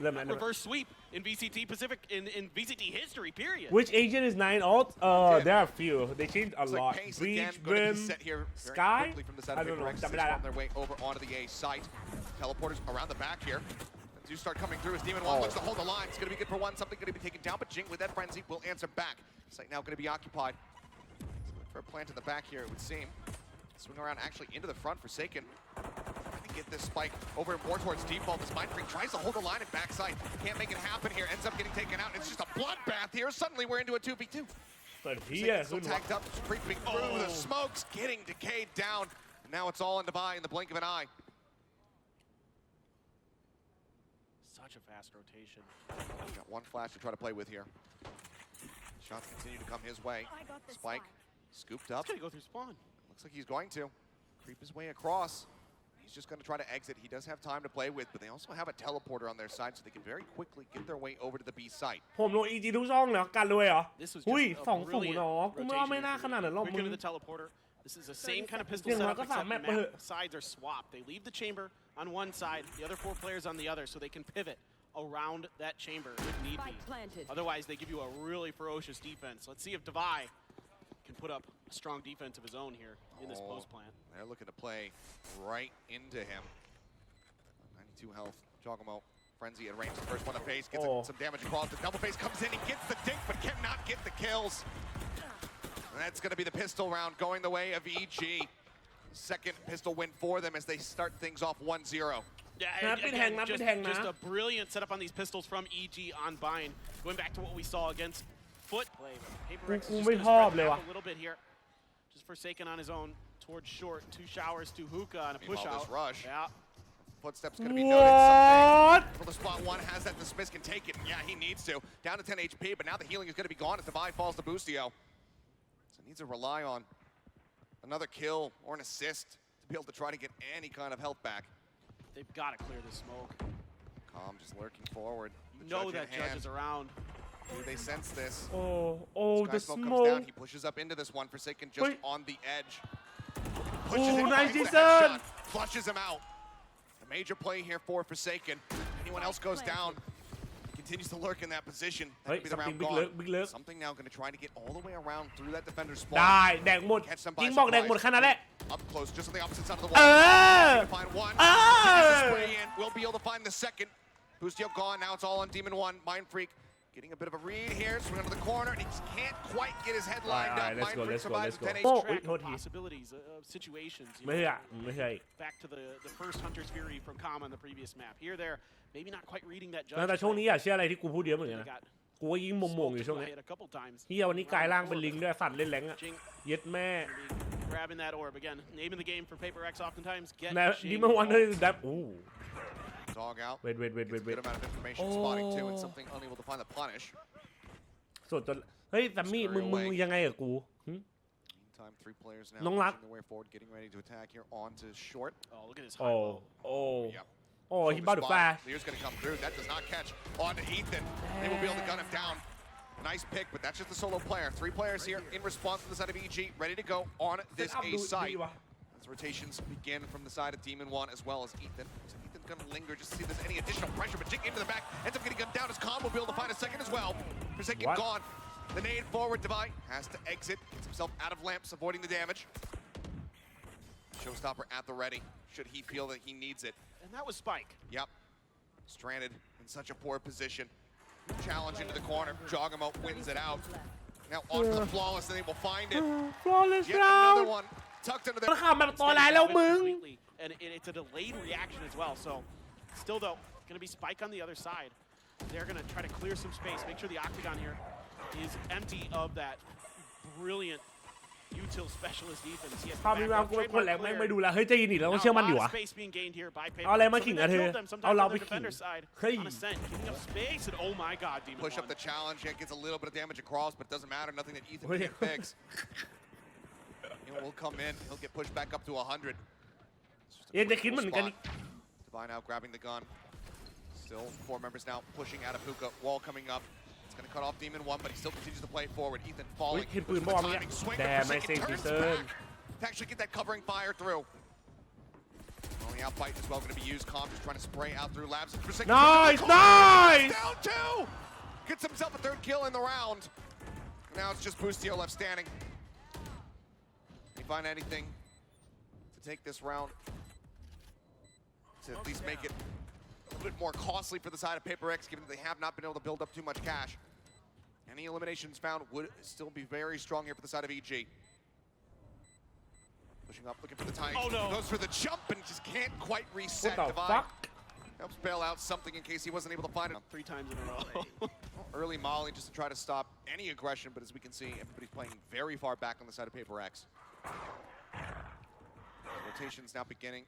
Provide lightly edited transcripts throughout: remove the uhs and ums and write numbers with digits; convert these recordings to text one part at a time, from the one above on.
reverse sweep in VCT Pacific in VCT history. Period. Which agent is 9 ult? There are a few. They changed a lot. Breach, Brim, Sky. I don't know. จำไม่ได้ละ their way over onto the A site. Teleporters around the back here. As you start coming through, as DEMON1 looks to hold the line. It's going to be good for one. Something going to be taken down, but Jing with that frenzy will answer back. Site now going to be occupied. For a plant in the back here, it would seem. Swing around actually into the front, Forsaken. Trying to get this spike over more towards default. This Mind Freak tries to hold the line at backside. Can't make it happen here. Ends up getting taken out. It's just a bloodbath here. Suddenly we're into a 2v2. But Still tagged up, creeping through the smokes, getting decayed down. And now it's all on Divide in the blink of an eye. Such a fast rotation. Got one flash to try to play with here. Shots continue to come his way. Spike scooped up. He's gonna go through spawn. Looks like he's going to creep his way across. He's just going to try to exit. He does have time to play with, but they also have a teleporter on their side, so they can very quickly get their way over to the B site. ผมโดน EG ทุกช่องแล้วกันเลยเหรอ This was อุ้ย just a 2-0 brilliant เนาะกูไม่น่าขนาดนั้นหรอก Quick มึง into the teleporter. This is the same kind of pistol อย่างน้อย setup, ก็ except 3 แมป the ไปเถอะ map sides are swapped. They leave the chamber on one side, the other 4 players on the other, so they can pivot around that chamber if need be. Otherwise, they give you a really ferocious defense. Let's see if Divide can put up a strong defense of his own here in this post plant. They're looking to play right into him. 92 health. Jogamo, Frenzy at range. The first one to face, gets some damage across. The double face comes in, he gets the dink, but cannot get the kills. And that's going to be the pistol round going the way of EG. Second pistol win for them as they start things off 1-0. Yeah, again, just a brilliant setup on these pistols from EG on Bind. Going back to what we saw against Foot play. Paper X is just going to spread out a little bit here. Just Forsaken on his own towards short. 2 showers to Hookah and a push out. Rush. Yeah. Footsteps going to be noted. Something. Well, the spot 1 has that. Dismiss can take it. Yeah, he needs to. Down to 10 HP, but now the healing is going to be gone as Divide falls to Boostio. So he needs to rely on another kill or an assist to be able to try to get any kind of health back. They've got to clear the smoke. Calm just lurking forward. You know that Judge is around. Do they sense this? The smoke smoke. comes down. He pushes up into this one. Forsaken just on the edge. Pushes him nice away, shot. flushes him out. A major play here for Forsaken. Anyone else goes down, continues to lurk in that position. That could be the round gone. Something now going to try to get all the way around through that defender's spawn. ได้แดกหมดยิงบอกแดกหมดแค่นั้นแหละ Up close, just on the opposite side of the wall. Find one. Spray in. We'll be able to find the second. Boostio gone. Now it's all on DEMON1. Mind Freak getting a bit of a read here. Swing into the corner, and he can't quite get his head lined up. Mind Freak survives with 10 HP. Possibilities of situations. ไม่ใช่ไม่ใช่ Back to the first Hunter's Fury from Calm on the previous map. Here, there, maybe not quite reading that judge. แต่ช่วงนี้อย่าเชื่ออะไรที่กูพูดเยอะเหมือนกันนะกูก็ยิงมงๆอยู่ช่วงนี้เฮียวันนี้กลายร่างเป็นลิงด้วยสั่นเล่นแรงอ่ะเย็ดแม่ Grabbing that orb again. Name of the game for Paper X oftentimes. Get DEMON1 that Dog out. Wait. Good amount of information spotting too, and something unable to find the punish. สดจนเฮ้ยแต่มี่มึงยังไงกับกู Meantime, 3 players now pushing their way forward, getting ready to attack here onto short. Oh, look at his high low. He about to flash. Lear's going to come through. That does not catch onto Ethan. They will be able to gun him down. Nice pick, but that's just a solo player. 3 players here in response from the side of EG, ready to go on this A site. As rotations begin from the side of DEMON1 as well as Ethan. So Ethan's going to linger just to see if there's any additional pressure, but Jig into the back, ends up getting gunned down as Calm will be able to find a second as well. Forsaken gone. The nade forward, Divide has to exit, gets himself out of lamps, avoiding the damage. Showstopper at the ready, should he feel that he needs it. And that was Spike. Yep. Stranded in such a poor position. Challenge into the corner. Jogamo wins it out. Now onto the flawless, and they will find it. Flawless Yet another one tucked into their. ข่าวแบบตัวร้ายแล้วมึง And it's a delayed reaction as well. So still though, going to be Spike on the other side. They're going to try to clear some space. Make sure the octagon here is empty of that brilliant util specialist defense. ภาพนี้เราคนแรกแม่งไม่ดูแล้วเฮ้ยใจเย็นดิเราต้องเชื่อมันดิวะ เอาอะไรมาขิงอะเธอเอาเราไปขิงเฮ้ย Oh my God, DEMON1. Push up the challenge. It gets a little bit of damage across, but it doesn't matter. Nothing that Ethan can fix. Will come in. He'll get pushed back up to 100. ยังจะคิดเหมือนกัน Divide now grabbing the gun. Still 4 members now pushing out of Hookah. Wall coming up. It's going to cut off DEMON1, but he still continues to play forward. Ethan falling. Timing, swing, Damn, I say turns back to actually get that covering fire through. Oh, he the outbite as well going to be used. Calm just trying to spray out through labs. Nice. Down two. Gets himself a third kill in the round. Now it's just Boostio left standing. Can he find anything to take this round to at least make it a little bit more costly for the side of Paper X, given that they have not been able to build up too much cash. Any eliminations found would still be very strong here for the side of EG. Pushing up, looking for the time. Oh no! Goes for the jump and just can't quite reset. What the Divide fuck? helps bail out something in case he wasn't able to find it. 3 times in a row. Early Molly just to try to stop any aggression, but as we can see, everybody's playing very far back on the side of Paper X. Rotations now beginning.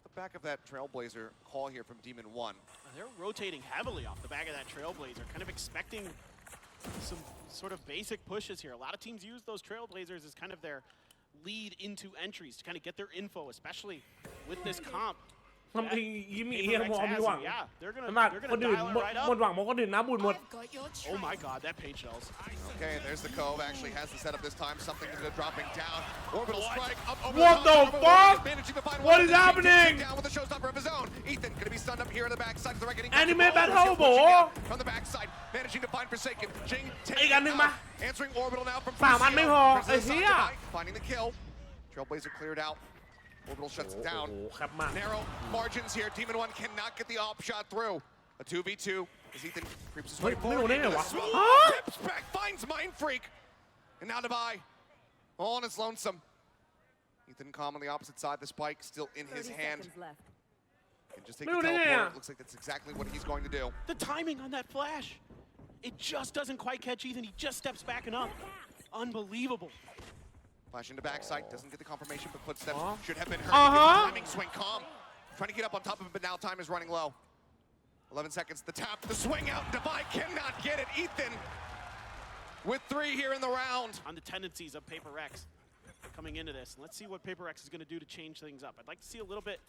The back of that Trailblazer call here from DEMON1. They're rotating heavily off the back of that Trailblazer, kind of expecting some sort of basic pushes here. A lot of teams use those Trailblazers as kind of their lead into entries to kind of get their info, especially with this comp. ทำเองยิ้มอีเหี้ยมองไม่หวัง Yeah, they're ขนาด gonna คนอื่น dial it right หมด up. หวังมองคนอื่นน้ำบุญหมด Oh my god, that paint shells. Okay, there's the Cove. Actually has the setup this time. Something is dropping down. Orbital strike up over What the the fuck? Managing to find What one is that he happening? takes down with a showstopper of his own. Ethan gonna be stunned up here on the backside of the reckoning. Anime battle, Pushing bro. out from the backside, managing to find Forsaken. Jing อีกอันหนึ่งมา answering Orbital now from 3 อันไม่พอ Boostio. ไอ้เหี้ย Finding the kill. Trailblazer cleared out. Orbital shuts it โอ้ down. โหครับมาก Narrow margins here. DEMON1 cannot get the op shot through. A 2v2 as Ethan creeps his way Wait, forward. no, Into no, the no. smoke. Huh? Tips back, finds Mind Freak. And now Divide. All on his lonesome. Ethan calm on the opposite side. The spike still in his hand. And just take the teleport. Looks like that's exactly what he's going to do. The timing on that flash, it just doesn't quite catch Ethan. He just steps back and up. Unbelievable. Flash into backside, doesn't get the confirmation, but footsteps should have been heard. Timing swing, Calm. Trying to get up on top of him, but now time is running low. 11 seconds, the tap, the swing out, Divide cannot get it. Ethan with 3 here in the round. On the tendencies of Paper X coming into this. Let's see what Paper X is going to do to change things up. I'd like to see a little bit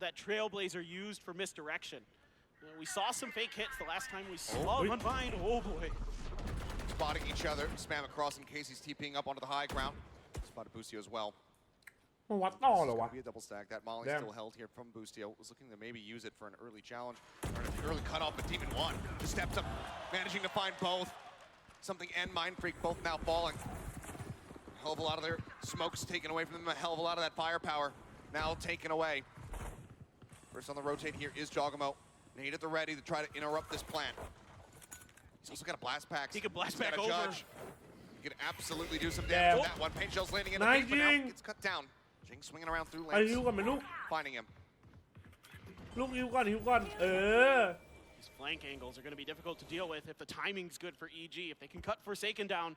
that Trailblazer used for misdirection. We saw some fake hits the last time we saw one bind. Oh boy. Spotting each other, spam across in case he's TPing up onto the high ground. Spotted Boostio as well. มันวัดต่อเหรอวะ Be a double stack. That Molly still held here from Boostio. Was looking to maybe use it for an early challenge, or an early cutoff. But DEMON1 just steps up, managing to find both. Something and Mind Freak both now falling. A hell of a lot of their smokes taken away from them. A hell of a lot of that firepower now taken away. First on the rotate here is Jogamo. Nade at the ready to try to interrupt this plan. He's also got a blast pack. He could blast back over. He could absolutely do some damage with that one. Paint shells landing in the face, but now gets cut down. Jing swinging around through ไอ้ฮิว lanes, ก่อนไหมลูก finding him. ลูกฮิวก่อนThese flank angles are going to be difficult to deal with if the timing's good for EG. If they can cut Forsaken down,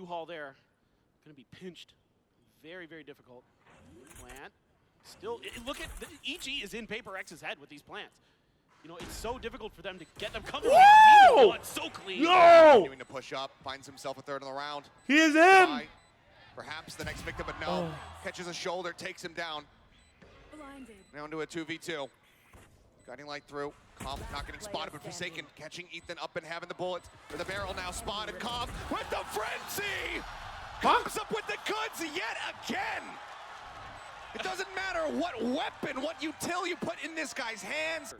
U-Haul there, going to be pinched. Very, very difficult. Plant. Still, look at, EG is in Paper X's head with these plants. It's so difficult for them to get them comfortable. It's so clean. Continuing to push up, finds himself a third in the round. He is him. Perhaps the next victim, but no. Catches a shoulder, takes him down. Now into a 2v2. Guiding light through. Calm not getting spotted, but Forsaken catching Ethan up and having the bullets. With the barrel now spotted. Calm with the frenzy. Comes up with the goods yet again. It doesn't matter what weapon, what util you put in this guy's hands.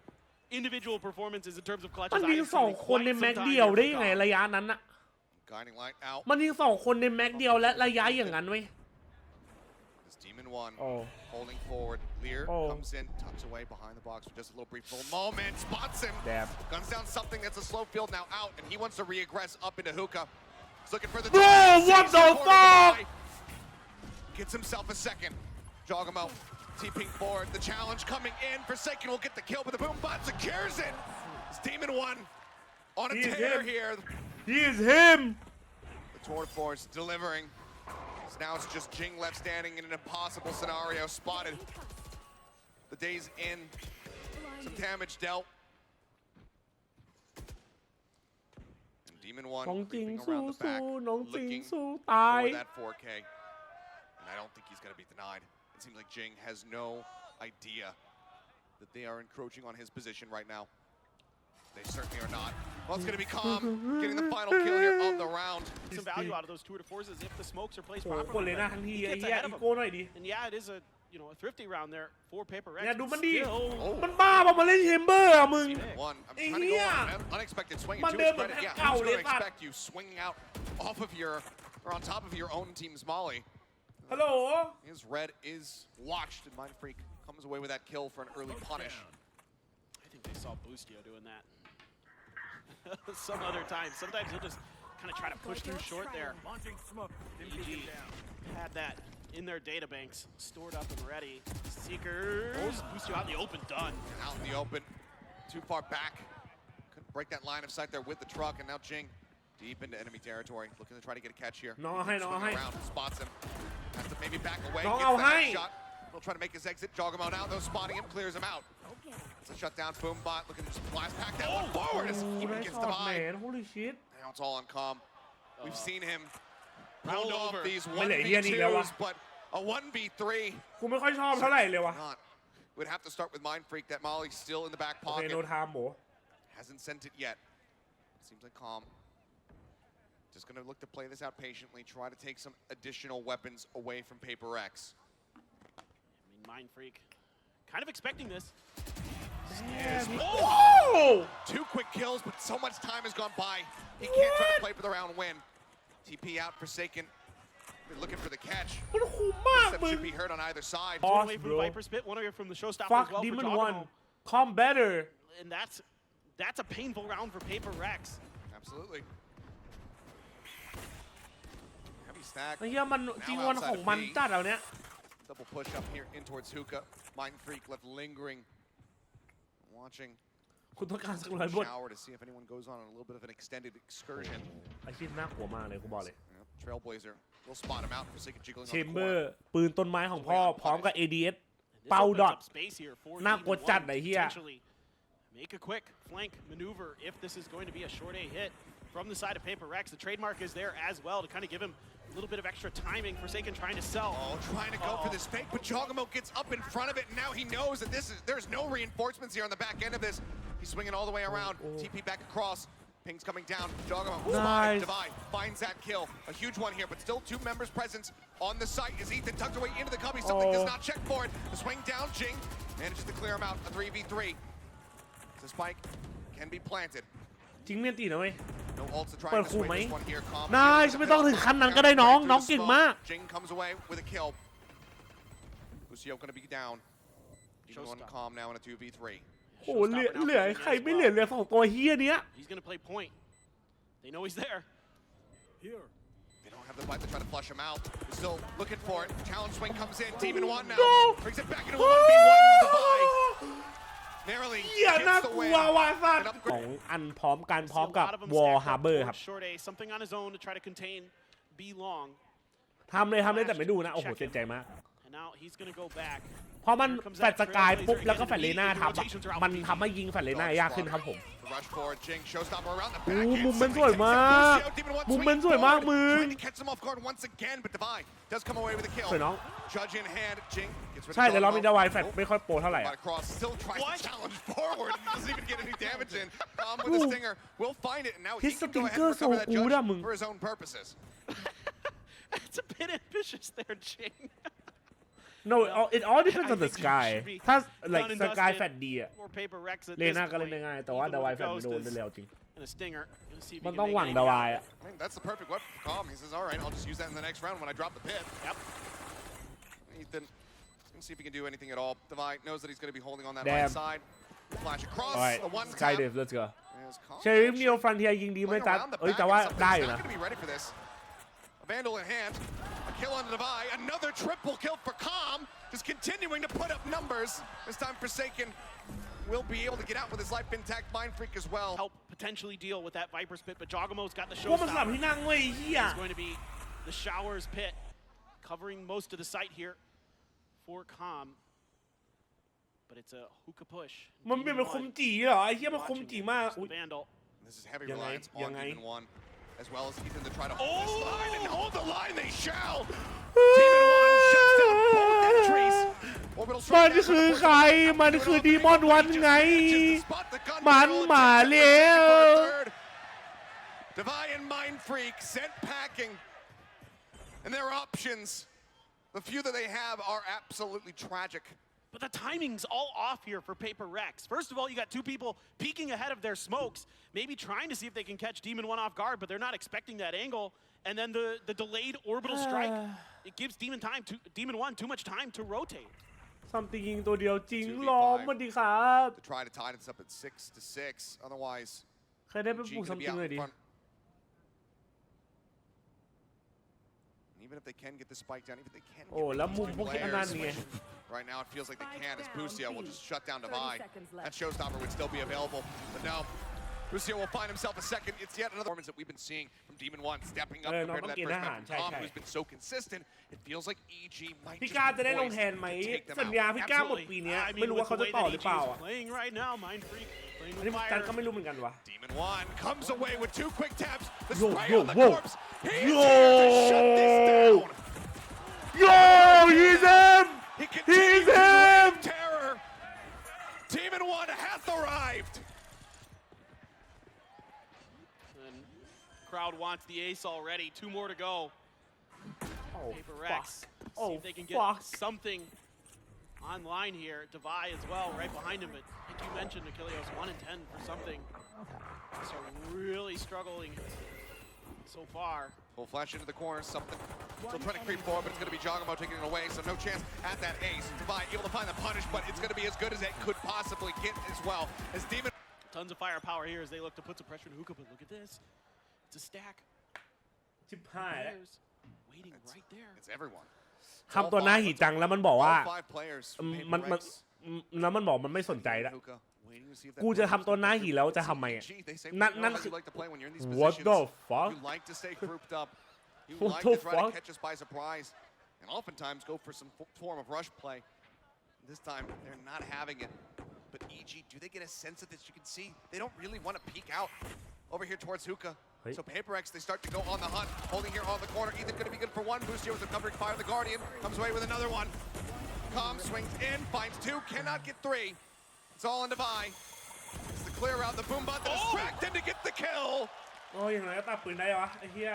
Individual performances in terms of clutches. มันยิง2 คนในแม็กเดียวได้ยังไงระยะนั้นน่ะ Guiding light out. มันยิง2 คนในแม็กเดียวและระยะอย่างนั้นเว้ย It's DEMON1 holding forward. Lear comes in, tucks away behind the box for just a little brief moment. Spots him. Guns down something that's a slow field now out, and he wants to re-aggress up into hookah. He's looking for the. Bro, what the fuck? Gets himself a second. Jogamo TPing forward. The challenge coming in. Forsaken will get the kill, but the boom bot secures it. It's DEMON1 on a tear here. He is him. The Tour Force delivering. So now it's just Jing left standing in an impossible scenario. Spotted. The day's in. Some damage dealt. And DEMON1 creeping around the back, looking for that 4K. And I don't think he's going to be denied. It seems like Jing has no idea that they are encroaching on his position right now. They certainly are not. Well, it's going to be Calm getting the final kill here of the round. Some value out of those 2 to 4s if the smokes are placed โอ้โห properly. คนเลยนะทันทีไอ้เหี้ยอีโก้หน่อยดิ And yeah, it is a you know, a thrifty round there for Paper Rex. เนี่ยดูมันดิมันบ้าป่ะมาเล่นเชมเบอร์อะมึง One. I'm trying to go on an unexpected swing. And to his credit, yeah, who's going to expect you swinging out off of your, or on top of your own team's molly? Hello. His red is watched, and Mind Freak comes away with that kill for an early punish. I think they saw Boostio doing that. Some other time. Sometimes he'll just kind of try to push through short there. EG had that in their data banks, stored up and ready. Seekers, Boostio out in the open, done. Out in the open, too far back. Couldn't break that line of sight there with the truck, and now Jing deep into enemy territory, looking to try to get a catch here. No, around, spots him. Has to maybe back away. No, gets the headshot. He'll try to make his exit. Jogamo now, though, spotting him, clears him out. It's a shutdown. Boombot looking to just blast pack that one forward as he gets the buy. Holy shit. Now it's all on calm. We've seen him round off these 1v2s, but a 1v3. กูไม่ค่อยชอบเท่าไหร่เลยวะ Would have to start with Mind Freak. That Molly's still in the back pocket. No time, bro. Hasn't sent it yet. Seems like calm. Just going to look to play this out patiently, try to take some additional weapons away from Paper Rex. I mean, Mind Freak, kind of expecting this. Oh! 2 quick kills, but so much time has gone by. He can't try to play for the round win. TP out, Forsaken. They're looking for the catch. มันคุ้มมากมึง Should be heard on either side. One away from Viper's Pit, one away from the showstopper Fuck as well Demon for 1. Come better. And that's a painful round for Paper Rex. Absolutely. Heavy stack. ไอ้เหี้ยมันจริงวันของมันจัดเอาเนี้ย Double push up here in towards Hookah. Mind Freak left lingering. Watching. คุณต้องการสักหน่อยบท Shower to see if anyone goes on a little bit of an extended excursion. ไอ้ชิ้นน่ากลัวมากเลยกูบอกเลย Trailblazer. We'll spot him out. Forsaken jiggling เช on ม the เบอ core. ร์ปืนต้นไม้ของพ่อพร้อมกับ ADS เป่าดอท น่ากลัวจัดไอ้เหี้ย Make a quick flank maneuver if this is going to be a short A hit from the side of Paper Rex. The trademark is there as well to kind of give him a little bit of extra timing. Forsaken trying to sell. Oh, trying to go for this fake, but Jogamo gets up in front of it, and now he knows that there's no reinforcements here on the back end of this. He's swinging all the way around. TP back across. Ping's coming down. Jogamo nice. Divide finds that kill. A huge one here, but still 2 members present on the site. Is Ethan tucked away into the cubby? Something does not check for it. The swing down, Jing manages to clear him out. A 3v3. The spike can be planted. จริงเมียนตีนะเว้ย No ults to try เปิด and คู่ swing ไหม this one here. Calm. นายไม่ต้องถึงขั้นนั้นก็ได้น้องเก่งมาก Jing comes away with a kill. Boostio gonna be down. Demon1 calm now in a 2v3. โอ้เหลือใครไม่เหลือ2ตัวเฮียเนี้ย He's gonna play point. They know he's there. Here. They don't have the bite to try to flush him out. They're still looking for it. Challenge swing comes in. Demon1 now brings it back into a 1v1 divide. Narrowly เฮีย gets น่า the กลั win. วว่ะสัต An ว์ upgrade. 2 อันพร้อมกันพร้อม See a กับ lot of them Wall stacked up Harbor towards ครับ short A, something on his own to try to contain B long. ทำเลยแต่ไม่ดูนะโอ้โหเจ็บใจมาก And now he's gonna go back. พอมันแฟลชสกายปุ๊บแล้วก็แฟลชเลน่าทับอะมันทำให้ยิงแฟลชเลน่ายากขึ้นครับผม Rush forward, Jing showstopper around the โอ้ back. มุมมันสวยมากมุมมันสวยมากมึง Trying to catch them off guard once again, but Divide does come away with a kill. สวยน้อง Judge in hand, Jing gets rid of ใช่แต่เรามี Jogamo. ดาวายแฟลชไม่ค่อยโปรเท่าไหร่ But across, still tries to challenge forward. He doesn't even get any damage in. With a stinger, will find it, and now he can go ahead and recover that judge for his own purposes. It's a bit ambitious there, Jing. No it all depends on the sky ถ้า like สกายแฟลชดีอะ Or Paper Rex at เลน่า this ก็เล่นได้ point. ง่ายแต่ว่า Even ดาวาย with แฟลช a ไม่โดน ghost ได้เร็วจริง and a stinger. Gonna see if he มัน can ต้อง make หวัง anything ดาวา out. ยอะ I mean, that's the perfect weapon for Calm. He says, all right, I'll just use that in the next round when I drop the pit. Yep. Ethan, let's see if he can do anything at all. Divide knows that he's going to be holding on that Damn. right side. Flash across. alright The one Sky tap. Dive let's go Is Calm เชอริฟนิวฟรันเทียยิงดีไหม playing จัด around the เอ้ย back แต่ and ว่า something's ได้อยู่ not นะ going to be ready for this. A Vandal in hand. A kill on the Divide. Another triple kill for Calm. Just continuing to put up numbers. This time Forsaken will be able to get out with his life intact. Mind Freak as well. Help potentially deal with that Viper's Pit, but Jogamo's got the พวกมันสลับ showstopper. ที่นั่งเว้ยเฮีย It's going to be the Showers Pit, covering most of the site here for Calm. But it's a hookah push. มันเป็นคมจีเหรอไอ้เฮียมันคมจีมาก The Vandal. This is heavy ยังไง reliance on ยังไง Demon1, as well as Ethan to try to hold this line and hold the line. They shall. Demon1 shuts down both entries. Orbital มัน strike down คือ for the ใคร first มันคือดีมอนวันไง just to spot the gun มัน barrel, มา just แล้ว for a third. Divide and Mind Freak sent packing, and their options The few that they have are absolutely tragic. But the timing's all off here for Paper Rex. First of all, you got two people peeking ahead of their smokes, maybe trying to see if they can catch DEMON1 off guard, but they're not expecting that angle. And then the delayed orbital strike, it gives DEMON1 too much time to rotate. ซัมติงยิงตัวเดียวจริงล้อมมันดีครับ To try to tie this up at 6-6. Otherwise, ใครได้ไปปลุกซัมติงเลยดิ Even if they can get the spike down, even if they can. โอ้แล้วมุมพวกนี้อันนั้นไง Right now, it feels like they can, as Busio will just shut down Divide. That Showstopper would still be available, but no. Busio will find himself a second. It's yet another performance that we've been seeing from DEMON1, stepping up compared to that first match. Tom, who's been so consistent, it feels like EG might พี่ just กา be จะได้ลง poised แทนไหม to take them สัญญา out. พี่กาหมดปีนี้ไม่รู้ว่าเขาจะต่อหรือเปล่าอ่ะ Playing right now, Mind Freak. อันนี้กันก็ไม่รู้เหมือนกันวะ DEMON1 comes away with 2 quick taps. The Yo, spray yo, on the whoa. corpse. He's here to shut this down. Yo, he's him! He continues to rain terror. DEMON1 hath arrived. And crowd wants the ace already. 2 more to go. Oh, Paper fuck. Rex. See Oh, if they can get fuck. something online here. Divide as well, right behind him. But like you mentioned, Achilleos 1 and 10 for something. So really struggling so far. Full flash into the corner, something. Still trying to creep forward, but it's going to be Jogamo taking it away, so no chance at that ace. Divide able to find the punish, but it's going to be as good as it could possibly get as well. As Demon. Tons of firepower here as they look to put some pressure on Hookah, but look at this. It's a stack. ชิบหายแล้ว Players waiting right there. It's everyone. ทำตัวหน้าหีจังแล้วมันบอกว่า All 5 players from มัน Paper Rex. แล้วมันบอกมันไม่สนใจแล้ว Hookah waiting to see if that กูจะทำตัวหน้าหีแล้วจะทำไมอ่ะ They say,นั่น you คือ like to play when you're in these What positions. the fuck? You like to stay grouped up. You What like the to try fuck? to catch us by surprise, and oftentimes go for some form of rush play. This time, they're not having it. But EG, do they get a sense of this? You can see they don't really want to peek out over here towards Hookah. Hey. So Paper Rex, they start to go on the hunt, holding here on the corner. Ethan going to be good for 1. Busio with the covering fire. The Guardian comes away with another one. Com swings in, finds 2, cannot get 3. It's all in Divide. It's the clear out. The Boombot that distracted to get the kill. โอ้ยอย่างไรก็ตัดปืนได้วะไอ้เหี้ย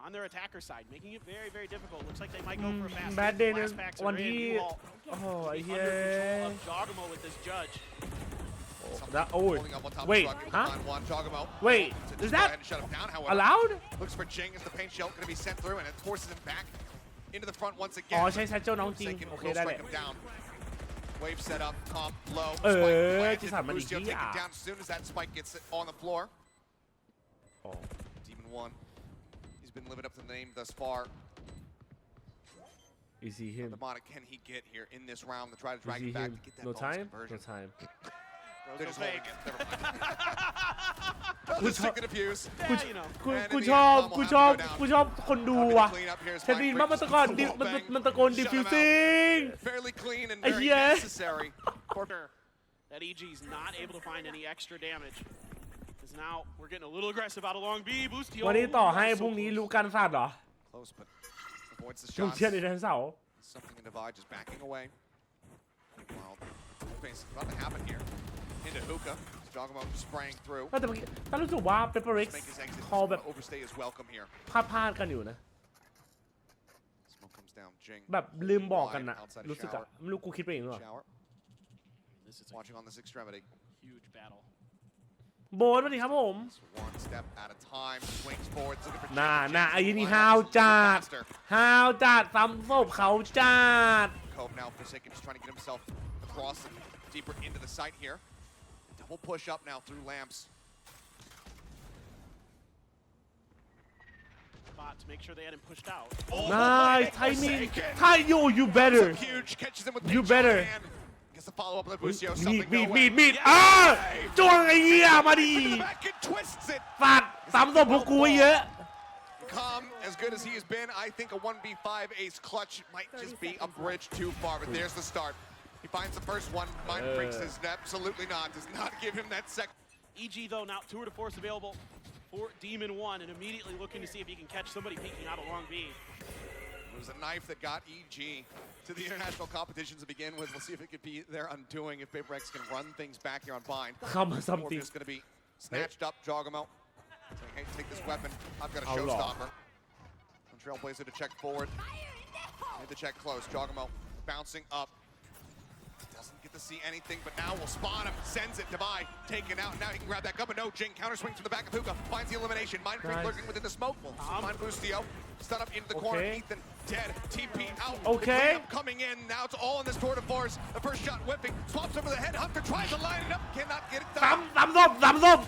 On their attacker side, making it very, very difficult. Looks like they might go for a fast. Bad day Blast packs วัน are in. ที่ You all โอ้โหไอ้ under เหี้ย control of Jogamo with this judge. แล้วโอ้ย Holding up on top of wait Truck, huh find 1. Jogamo. wait To is just that go ahead and shut him down, however. allowed Looks for Jing as the paint shell going to be sent through, and it forces him back into the front once อ๋ again. อใช้แซชเจ้าน้องจริง They can โอเค close ได้ strike เลย him down. Wave set up, comp low. เอ Spike อ planted. จะสั่นมันอีก Busio ที่ taken อ่ะ down as soon as that spike gets on the floor. อ๋อ DEMON1, he's been living up to the name thus far. is he him The Demonic, can he get here in this round to try to is drag he him back him to get that no bonus time conversion? no time They're just holding it. Never mind. กู Just ชอบ stick the defuse. Yeah, you know. กูชอบคนดูว่ะ Clean up here. ฉันได้ยินว่ามันตะโกนมันตะโกน diffusing Fairly clean and Ay, very yeah. necessary. That EG's not able to find any extra damage. Because now we're getting a little aggressive out of long B. Boostio. วันนี้ต่อให้พรุ่งนี้รู้กันศาสตร์เหรอ Close, but avoids the ลูก shots. เชื่อในทันเสาร์ Something in Divide just backing away. Wow, face about to happen here. Into Hookah. Jogamo spraying through. แต่เมื่อกี้ตั้งรู้สึกว่า Pepper Rex Make his exit. คอแบบ Overstay is welcome here. พลาดกันอยู่นะ Smoke comes down. Jing. แบบลืมบอกกันนะรู้สึกอะไม่รู้กูคิดไปเองหรอ Shower. This is a Watching on this extremity. huge battle. โบนสวัสดีครับผม One step at a time. Swings forward. Looking for น่าไอ้นี่ห้าวจัดซ้ำศพเขาจัด Cove now forsaken, just trying to get himself across and deeper into the site here. Double push up now through lamps. Spot to make sure they had him pushed out. Nice timing. You better. Huge catches him with You the better. hand. Gets the follow up with Busio. มีดจ้วงไอ้เหี้ยมาดิ Back and twists it. สัตว์ซ้ำศพพวกกูไว้เยอะ Calm, as good as he has been, I think a 1v5 ace clutch might just be a bridge too far, but there's the start. He finds the first one. Mind Freaks says absolutely not. Does not give him that second. EG though now tour de force available for DEMON1 and immediately looking to see if he can catch somebody peeking out along B. It was a knife that got EG to the international competitions to begin with. We'll see if it could be their undoing if Paper Rex can run things back here on Bind. Come on, Or if something. it's going to be snatched up. Jogamo saying, hey, take this weapon. I've got a How long? showstopper. Trailblazer to check forward. Need to check close. Jogamo bouncing up. Doesn't get to see anything, but now will spot him. Sends it. Divide taken out. Now he can grab that gun, but no. Jing counter swings from the back of Hookah. Finds the elimination. Mind Freak lurking within the smoke. Mind Boostio. Stun up into the corner. Ethan dead. TP out. Okay. Coming in. Now it's all in this tour de force. The first shot whipping. Swaps over the head. Hunter tries to line it up. Cannot get it done. สามศพ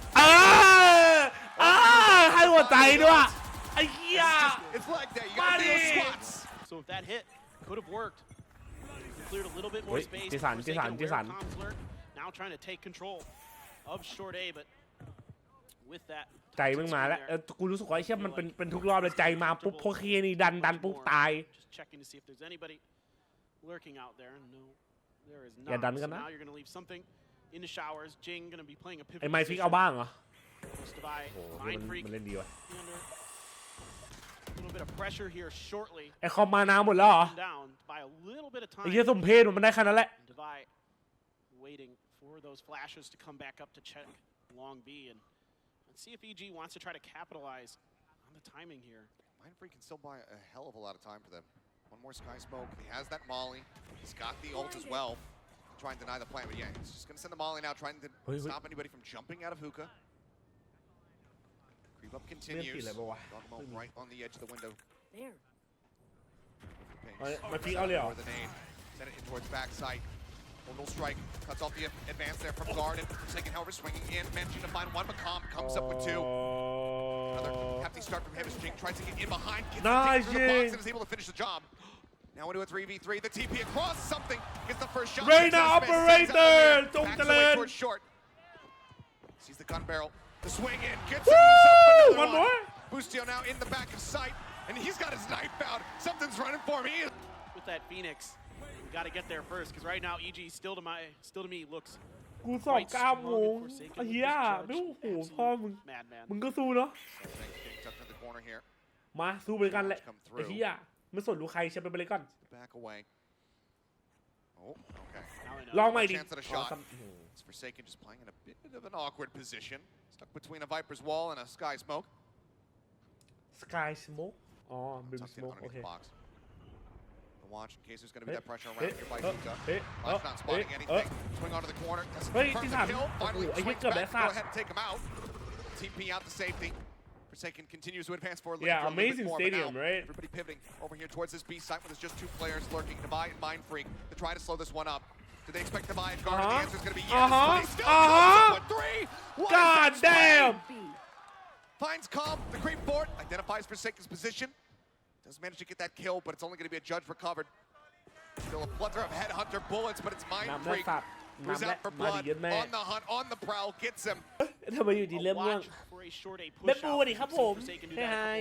ให้หัวใจด้วยไอ้เหี้ย It's like that. You gotta do those squats. So if that hit could have worked. Cleared a little bit more space. จิสัน Now trying to take control of short A, but with that ใจมึงมาแล้วกูรู้สึกว่าไอ้เชี่ยมันเป็นทุกรอบเลยใจมาปุ๊บพวกเคียนี่ดันปุ๊บตาย Just checking to see if there's anybody lurking out there. No, there is not. อย่าดันกันนะ Now you're going to leave something in the showers. Jing going to be playing a pivot. ไอ้ไมฟิกเอาบ้างเหรอ โอ้โหมันเล่นดีว่ะ A little bit of pressure here shortly. ไอ้คอมมานาหมดแล้วเหรอ Down by a little bit of time. ไอ้เหี้ยสมเพชมันได้ขนาดนั้นแหละ Divide waiting for those flashes to come back up to check long B and let's see if EG wants to try to capitalize on the timing here. Mind Freak can still buy a hell of a lot of time for them. One more Sky Smoke. He has that Molly. He's got the ult as well. Trying to deny the plan, but yeah, he's just gonna send the Molly now, trying to stop anybody from jumping out of Hookah. Creep up continues. Dogmo right on the edge of the window. There. My feet out there. The nade. Send it in towards backside. Orbital strike cuts off the advance there from guard and Forsaken, however, swinging in, managing to find one. McComb comes up with two. Another hefty start from him as Jing tries to get in behind, gets the box and is able to finish the job. Now into a 3v3. The TP across something gets the first shot. Reina operator. Backs away towards short. Sees the gun barrel. The swing in gets himself another one. Boostio now in the back of sight, and he's got his knife out. Something's running for him. With that Phoenix, we got to get there first because right now EG still to me looks. กูสอบ9 โมงไอ้เหี้ยดูโหพ่อมึงก็สู้เนาะมาสู้ไปกันแหละไอ้เหี้ยไม่สนรู้ใครใช่ไปเลยก่อนลองใหม่ดิ Forsaken just playing in a bit of an awkward position, stuck between a Viper's wall and a Sky Smoke. Sky Smoke? Oh, Brim Smoke. Okay. The watch in case there's going to be that pressure around here by Hookah. Watch not spotting anything. Swing onto the corner. Confirm the kill. Finally swings back. Go ahead and take him out. TP out to safety. Forsaken continues to advance forward. Yeah, amazing stadium, right? Everybody pivoting over here towards this B site where there's just 2 players lurking. Divide and Mind Freak to try to slow this one up. Do they expect Divide and guard? The answer is going to be yes. But he still comes up with 3. God damn! Finds Calm, the creep board, identifies Forsaken's position. Doesn't manage to get that kill, but it's only going to be a judge recovered. Still a plethora of headhunter bullets, but it's Mind Freak. Who's out for blood, on the hunt, on the prowl, gets him. ทำไมอยู่ดีเริ่มเรื่องแม่ปูดิครับผมเฮ้ย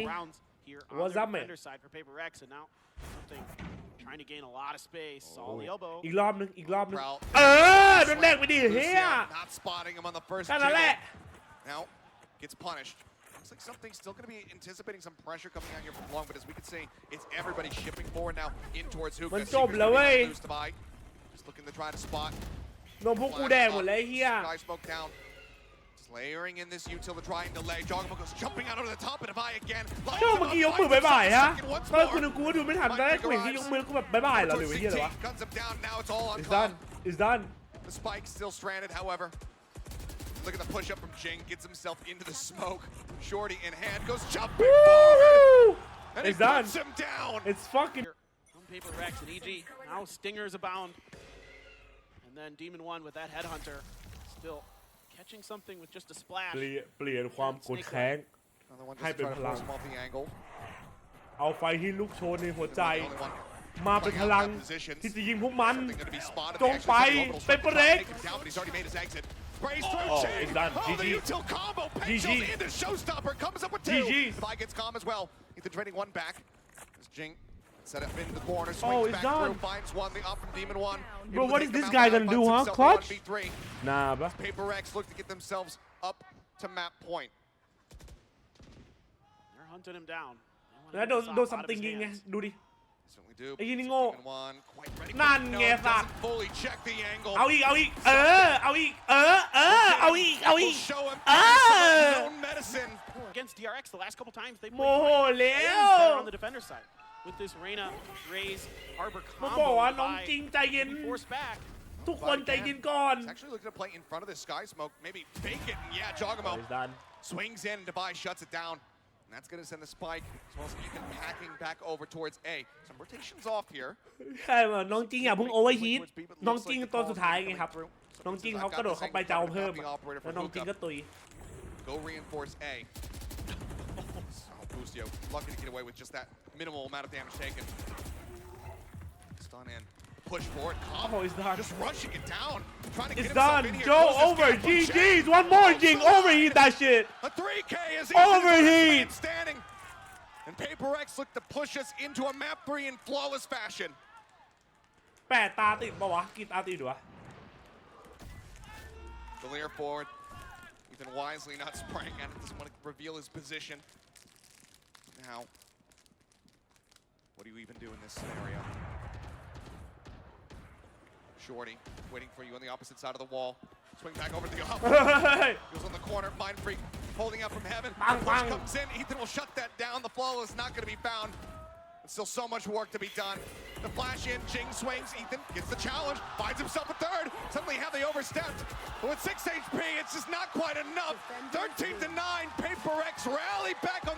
What's up, man? Trying to gain a lot of space. All the elbow. อีกรอบนึงโดนแดกไปดิเฮีย Not spotting him on the first. นั่นแหละ Now gets punished. Looks like something's still going to be anticipating some pressure coming out here from long, but as we can see, it's everybody shipping forward now in towards Hookah. มันจบแล้วเว้ย Just looking to try to spot. โดนพวกกูแดงหมดเลยเฮีย Sky Smoke down. Layering in this util to try and delay. Jogamo goes jumping out over the top and Avai again. เจ้าเมื่อกี้ยกมือบ๊ายบายฮะตอนคุณกูดูไม่ทันได้กูเห็นที่ยกมือกูแบบบ๊ายบายเหรอหรือว่าเฮียอะไรวะ It's done It's done The spike still stranded however. Look at the push up from Jing, gets himself into the smoke. Shorty in hand goes jumping forward. And he puts him down. It's fucking on paper Rex and EG. Now stingers abound. And then DEMON1 with that headhunter still catching something with just a splash. เปลี่ยนความกดแข้งให้เป็นพลังเอาไฟที่ลุกโชนในหัวใจมาเป็นพลังที่จะยิงพวกมันจงไปเป็นเปรก Sprays through Jing. Oh, the util combo pencils into Showstopper. Comes up with 2. Divide gets calm as well. Ethan trading 1 back. As Jing set up into the corner. Swings back through. Finds 1. The up from DEMON1. Bro, what is this guy gonna do, huh? Clutch? Nah, bro. Paper X look to get themselves up to map point. They're hunting him down. แล้วโดนซัมติงยิงไงดูดิ ไอ้ยี่นี่โง่ นั่ นั่นไงสัตว์เอาอีกเอาอีกเอาอีกเอาอีก Against DRX the last couple times they โมโหแล้ว on the defender side. with this Reyna raise Harbor ผมบอกว่า combo น้องจริงใจเย็น be forced back. ทุกคนใจเย็นก่อน He's actually looking to play in front of this sky smoke, maybe fake it, and yeah, Jogamo swings in, Dubai shuts it down, and that's going to send the spike, as well as Ethan packing back over towards A. Some rotations off here. ใช่ว่าน้องจริงอย่าเพิ่งโอเวอร์ฮีทน้องจริงตัวสุดท้ายไงครับน้องจริงเขากระโดดเข้าไปจะเอาเพิ่มแล้วน้องจริงก็ตุย Go reinforce A. Oh, Bustio lucky to get away with just that minimal amount of damage taken. Stun in. Push forward. Oh, he's done. Just rushing it down. Trying to get It's himself done. in here. Joe over. GG's. One more, Jing. Overheat that shit. A 3K is overheat. Standing. And Paper X look to push us into a map 3 in flawless fashion. แปดตาติดปะวะกี่ตาติดวะ Valir forward. Ethan wisely not spraying at it. Doesn't want to reveal his position. Now, what do you even do in this scenario? Shorty, waiting for you on the opposite side of the wall. Swing back over to the opposite. Goes on the corner. Mind Freak holding up from heaven. Push comes in. Ethan will shut that down. The flow is not going to be found. There's still so much work to be done. The flash in. Jing swings. Ethan gets the challenge. Finds himself a third. Suddenly have they overstepped. But with 6 HP, it's just not quite enough. 13 to 9. Paper X rally back on